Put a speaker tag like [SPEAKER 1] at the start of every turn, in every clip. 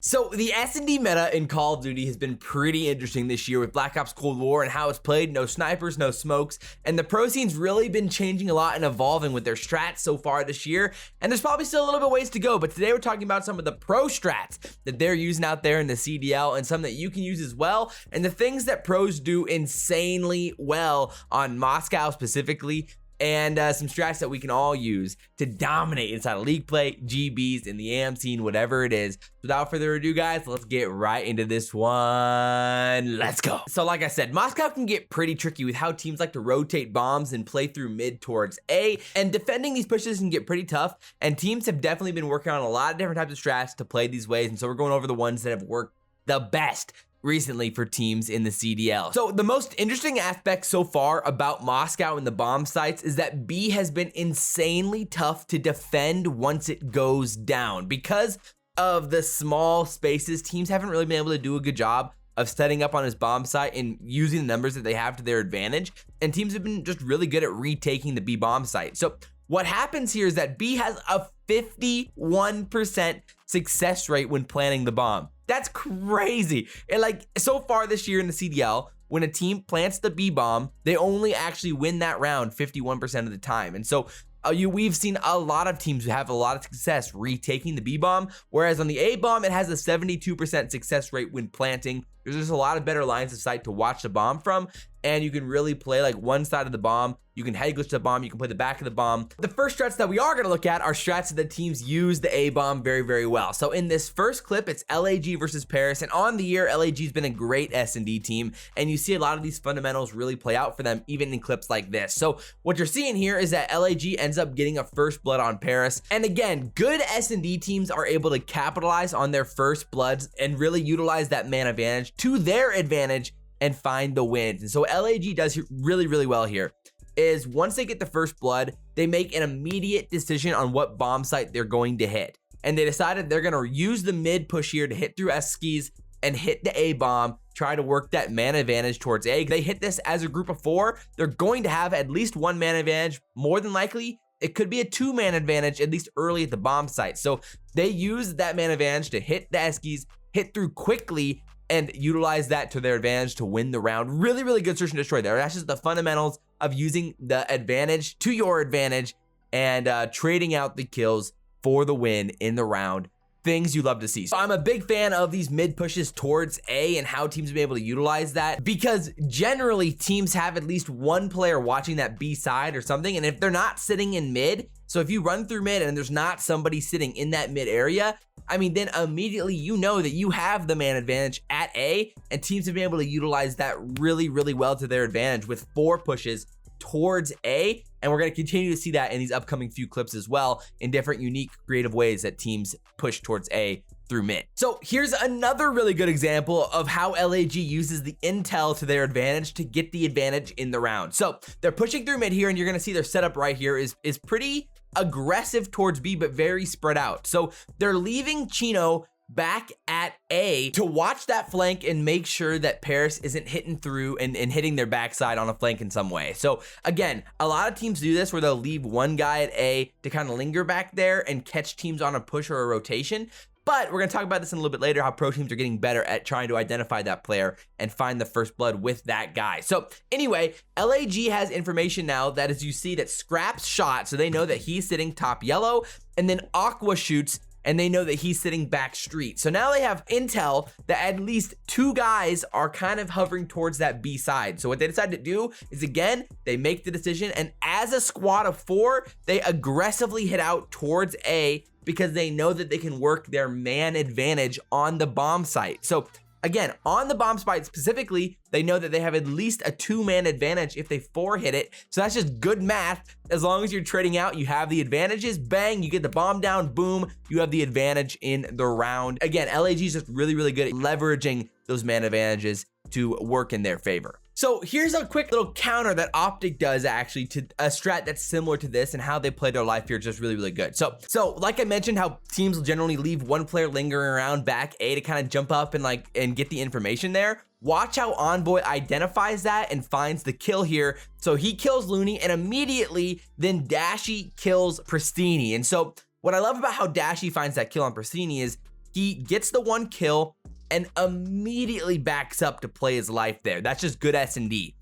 [SPEAKER 1] So the SnD meta in Call of Duty has been pretty interesting this year with Black Ops Cold War and how it's played. No snipers, no smokes, and the pro scene's really been changing a lot and evolving with their strats so far this year, and there's probably still a little bit ways to go, but today we're talking about some of the pro strats that they're using out there in the CDL and some that you can use as well, and the things that pros do insanely well on Moscow specifically, and some strats that we can all use to dominate inside of league play, GBs, in the AM scene, whatever it is. Without further ado, guys, let's get right into this one. Let's go. So like I said, Moscow can get pretty tricky with how teams like to rotate bombs and play through mid towards A, and defending these pushes can get pretty tough, and teams have definitely been working on a lot of different types of strats to play these ways, and so we're going over the ones that have worked the best recently for teams in the CDL. So the most interesting aspect so far about Moscow and the bomb sites is that B has been insanely tough to defend once it goes down. Because of the small spaces, teams haven't really been able to do a good job of setting up on his bomb site and using the numbers that they have to their advantage, and teams have been just really good at retaking the B bomb site. So what happens here is that B has a 51% success rate when planting the bomb. That's crazy. And like so far this year in the CDL, when a team plants the B bomb, they only actually win that round 51% of the time. And so we've seen a lot of teams have a lot of success retaking the B bomb, whereas on the A bomb, it has a 72% success rate when planting. There's just a lot of better lines of sight to watch the bomb from, and you can really play like one side of the bomb. You can head glitch the bomb, you can play the back of the bomb. The first strats that we are gonna look at are strats that teams use the A bomb very, very well. So in this first clip, it's LAG versus Paris, and on the year, LAG's been a great SnD team, and you see a lot of these fundamentals really play out for them, even in clips like this. So what you're seeing here is that LAG ends up getting a first blood on Paris, and again, good SnD teams are able to capitalize on their first bloods and really utilize that man advantage to their advantage and find the wins. And so LAG does really, really well here is once they get the first blood, they make an immediate decision on what bomb site they're going to hit. And they decided they're gonna use the mid push here to hit through S-skis and hit the A bomb, try to work that man advantage towards A. They hit this as a group of 4. They're going to have at least 1 man advantage. More than likely, it could be a 2-man advantage, at least early at the bomb site. So they use that man advantage to hit the S-skis, hit through quickly, and utilize that to their advantage to win the round. Really, really good search and destroy there. That's just the fundamentals of using the advantage to your advantage and trading out the kills for the win in the round. Things you love to see. So I'm a big fan of these mid pushes towards A and how teams have been able to utilize that, because generally teams have at least one player watching that B side or something, and if they're not sitting in mid, so if you run through mid and there's not somebody sitting in that mid area, I mean, then immediately you know that you have the man advantage at A, and teams have been able to utilize that really, really well to their advantage with 4 pushes towards A, and we're going to continue to see that in these upcoming few clips as well in different unique creative ways that teams push towards A through mid. So here's another really good example of how LAG uses the intel to their advantage to get the advantage in the round. So they're pushing through mid here, and you're going to see their setup right here is pretty aggressive towards B, but very spread out. So they're leaving Chino back at A to watch that flank and make sure that Paris isn't hitting through and hitting their backside on a flank in some way. So again, a lot of teams do this where they'll leave one guy at A to kind of linger back there and catch teams on a push or a rotation. But we're going to talk about this in a little bit later, how pro teams are getting better at trying to identify that player and find the first blood with that guy. So anyway, LAG has information now that, as you see, that Skrapz shot, so they know that he's sitting top yellow, and then Aqua shoots, and they know that he's sitting back street. So now they have intel that at least 2 guys are kind of hovering towards that B side. So what they decide to do is, again, they make the decision, and as a squad of 4, they aggressively hit out towards A because they know that they can work their man advantage on the bomb site. So again, on the bomb site specifically, they know that they have at least a 2-man advantage if they 4 hit it. So that's just good math. As long as you're trading out, you have the advantages. Bang, you get the bomb down, boom, you have the advantage in the round. Again, LAG is just really, really good at leveraging those man advantages to work in their favor. So here's a quick little counter that OpTic does actually to a strat that's similar to this, and how they play their life here is just really, really good. So like I mentioned, how teams will generally leave one player lingering around back A to kind of jump up and get the information there. Watch how Envoy identifies that and finds the kill here. So he kills Looney, and immediately then Dashy kills Priestahh. And so what I love about how Dashy finds that kill on Priestahh is he gets the 1 kill and immediately backs up to play his life there. That's just good SnD.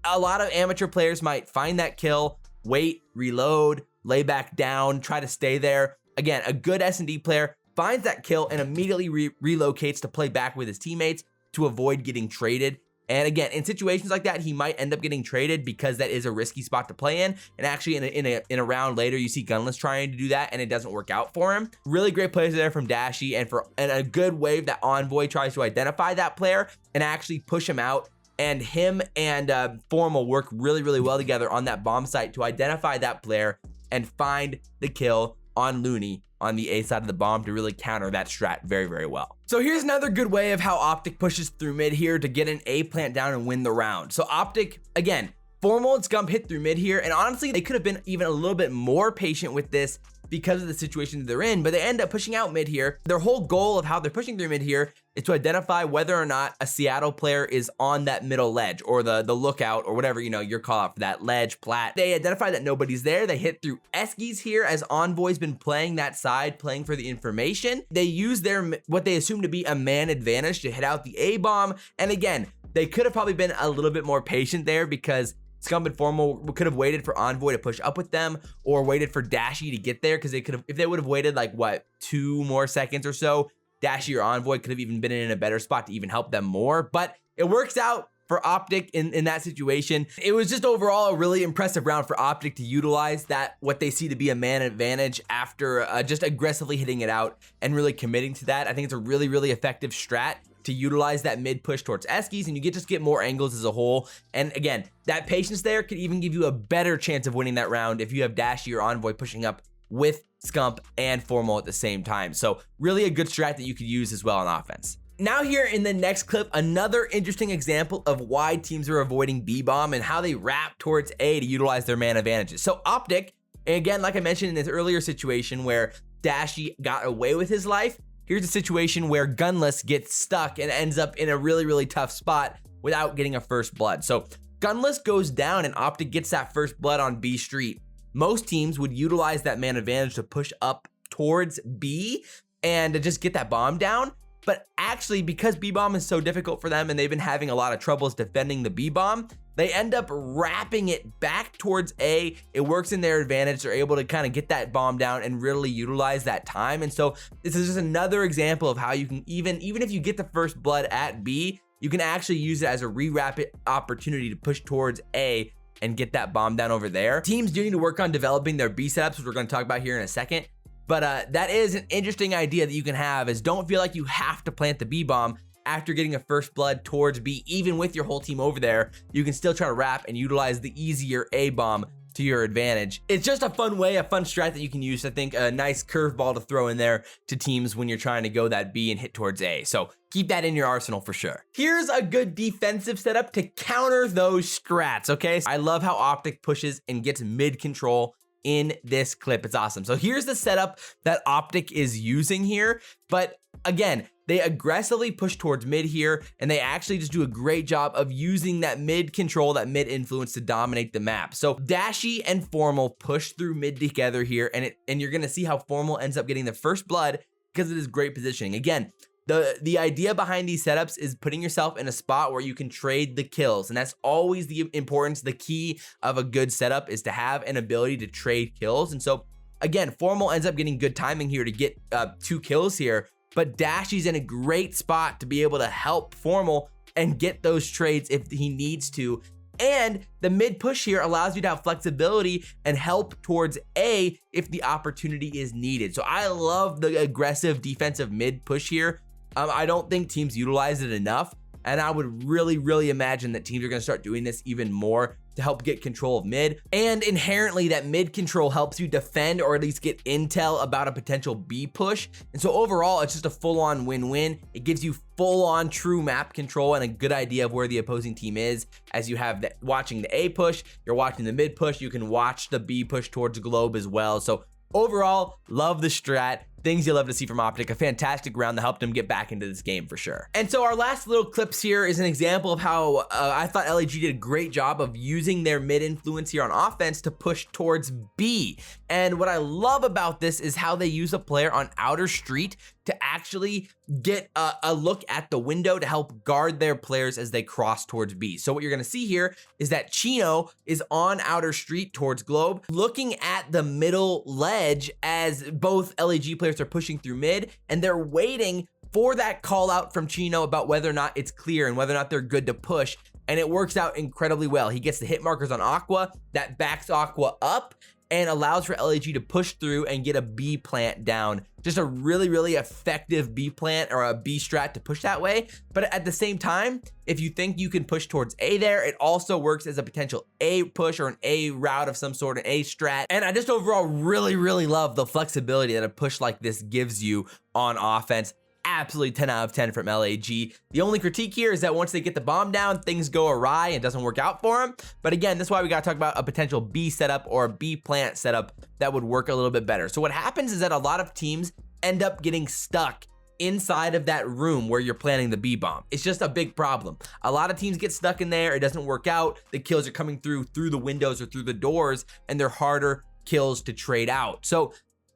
[SPEAKER 1] A lot of amateur players might find that kill, wait, reload, lay back down, try to stay there. Again, a good SnD player finds that kill and immediately relocates to play back with his teammates to avoid getting traded. And again, in situations like that, he might end up getting traded because that is a risky spot to play in. And actually in a round later, you see Gunless trying to do that and it doesn't work out for him. Really great plays there from Dashy, and a good wave that Envoy tries to identify that player and actually push him out. And him and Formal work really, really well together on that bomb site to identify that player and find the kill on Looney on the A side of the bomb to really counter that strat very, very well. So here's another good way of how OpTic pushes through mid here to get an A plant down and win the round. So OpTic, again, Formal and Scump hit through mid here, and honestly, they could have been even a little bit more patient with this because of the situation they're in, but they end up pushing out mid here. Their whole goal of how they're pushing through mid here is to identify whether or not a Seattle player is on that middle ledge or the lookout or whatever, you know, your call out for that ledge, plat. They identify that nobody's there. They hit through Eskies here as Envoy's been playing that side, playing for the information. They use their, what they assume to be a man advantage to hit out the A bomb. And again, they could have probably been a little bit more patient there because Scump and Formal could have waited for Envoy to push up with them or waited for Dashy to get there, because they could have, if they would have waited like what, 2 more seconds or so, Dashy or Envoy could have even been in a better spot to even help them more. But it works out for OpTic in that situation. It was just overall a really impressive round for OpTic to utilize that, what they see to be a man advantage after just aggressively hitting it out and really committing to that. I think it's a really, really effective strat to utilize that mid push towards Eskies, and you just get more angles as a whole. And again, that patience there could even give you a better chance of winning that round if you have Dashy or Envoy pushing up with Scump and Formal at the same time. So really a good strat that you could use as well on offense. Now here in the next clip, another interesting example of why teams are avoiding B-bomb and how they wrap towards A to utilize their man advantages. So OpTic, again, like I mentioned in this earlier situation where Dashy got away with his life, here's a situation where Gunless gets stuck and ends up in a really, really tough spot without getting a first blood. So Gunless goes down and OpTic gets that first blood on B Street. Most teams would utilize that man advantage to push up towards B and to just get that bomb down. But actually, because B-bomb is so difficult for them and they've been having a lot of troubles defending the B-bomb, they end up wrapping it back towards A. It works in their advantage. They're able to kind of get that bomb down and really utilize that time. And so this is just another example of how you can, even if you get the first blood at B, you can actually use it as a re-wrap opportunity to push towards A and get that bomb down over there. Teams do need to work on developing their B setups, which we're going to talk about here in a second. But that is an interesting idea that you can have, is don't feel like you have to plant the B bomb after getting a first blood towards B. Even with your whole team over there, you can still try to wrap and utilize the easier A bomb to your advantage. It's just a fun way, a fun strat that you can use. I think a nice curveball to throw in there to teams when you're trying to go that B and hit towards A. So keep that in your arsenal for sure. Here's a good defensive setup to counter those strats, okay? I love how OpTic pushes and gets mid control in this clip. It's awesome. So here's the setup that OpTic is using here. But again, they aggressively push towards mid here, and they actually just do a great job of using that mid control, that mid influence to dominate the map. So Dashy and Formal push through mid together here, and you're gonna see how Formal ends up getting the first blood because of his great positioning. Again, the idea behind these setups is putting yourself in a spot where you can trade the kills, and that's always the importance, the key of a good setup is to have an ability to trade kills. And so again, Formal ends up getting good timing here to get 2 kills here, but Dashy's in a great spot to be able to help Formal and get those trades if he needs to. And the mid push here allows you to have flexibility and help towards A if the opportunity is needed. So I love the aggressive defensive mid push here. I don't think teams utilize it enough, and I would really, really imagine that teams are going to start doing this even more to help get control of mid. And inherently, that mid control helps you defend or at least get intel about a potential B push. And so overall, it's just a full-on win-win. It gives you full-on true map control and a good idea of where the opposing team is. As you have watching the A push, you're watching the mid push, you can watch the B push towards globe as well. So overall, love the strat. Things you love to see from OpTic. A fantastic round that helped him get back into this game for sure. And so our last little clips here is an example of how I thought LAG did a great job of using their mid influence here on offense to push towards B. And what I love about this is how they use a player on outer street to actually get a look at the window to help guard their players as they cross towards B. So what you're gonna see here is that Chino is on outer street towards Globe, looking at the middle ledge as both LAG players are pushing through mid, and they're waiting for that call out from Chino about whether or not it's clear and whether or not they're good to push. And it works out incredibly well. He gets the hit markers on Aqua, that backs Aqua up and allows for LAG to push through and get a B plant down. Just a really, really effective B plant or a B strat to push that way. But at the same time, if you think you can push towards A there, it also works as a potential A push or an A route of some sort, an A strat. And I just overall really, really love the flexibility that a push like this gives you on offense. Absolutely 10 out of 10 from LAG. The only critique here is that once they get the bomb down, things go awry and doesn't work out for them. But again, that's why we got to talk about a potential B setup or a B plant setup that would work a little bit better. So what happens is that a lot of teams end up getting stuck inside of that room where you're planting the B bomb. It's just a big problem. A lot of teams get stuck in there. It doesn't work out. The kills are coming through the windows or through the doors, and they're harder kills to trade out. So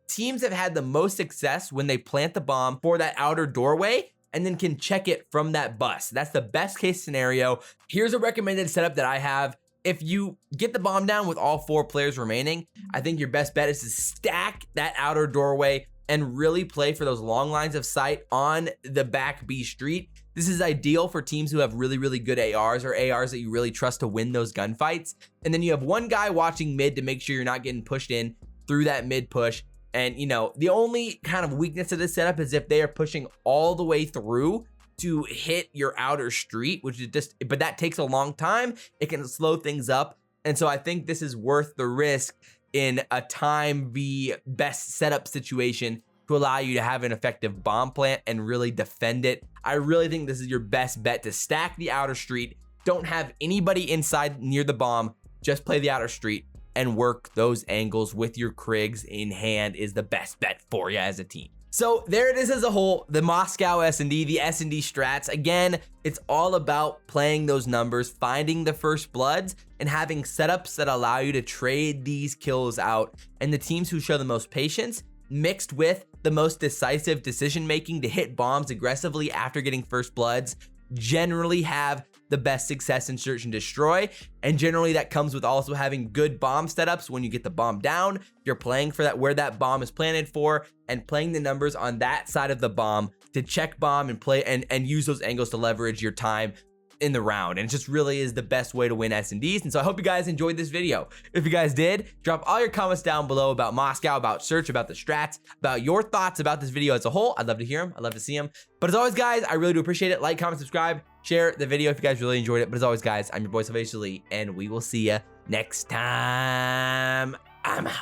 [SPEAKER 1] teams have had the most success when they plant the bomb for that outer doorway and then can check it from that bus. That's the best case scenario. Here's a recommended setup that I have. If you get the bomb down with all 4 players remaining, I think your best bet is to stack that outer doorway and really play for those long lines of sight on the back B street. This is ideal for teams who have really, really good ARs or ARs that you really trust to win those gunfights. And then you have one guy watching mid to make sure you're not getting pushed in through that mid push. And, you know, the only kind of weakness of this setup is if they are pushing all the way through to hit your outer street, which is just, but that takes a long time. It can slow things up. And so I think this is worth the risk in a time v best setup situation to allow you to have an effective bomb plant and really defend it. I really think this is your best bet to stack the outer street. Don't have anybody inside near the bomb. Just play the outer street and work those angles with your Krigs in hand is the best bet for you as a team. So there it is as a whole, the Moscow SnD, the SnD Strats. Again, it's all about playing those numbers, finding the first bloods, and having setups that allow you to trade these kills out. And the teams who show the most patience, mixed with the most decisive decision making to hit bombs aggressively after getting first bloods, generally have the best success in search and destroy. And generally that comes with also having good bomb setups. When you get the bomb down, you're playing for that where that bomb is planted for and playing the numbers on that side of the bomb to check bomb and play and use those angles to leverage your time in the round. And it just really is the best way to win SnDs. And so I hope you guys enjoyed this video. If you guys did, drop all your comments down below about Moscow, about search, about the strats, about your thoughts about this video as a whole. I'd love to hear them. I'd love to see them. But as always, guys, I really do appreciate it. Like, comment, subscribe, share the video if you guys really enjoyed it. But as always, guys, I'm your boy, ILLeY, and we will see you next time. I'm out.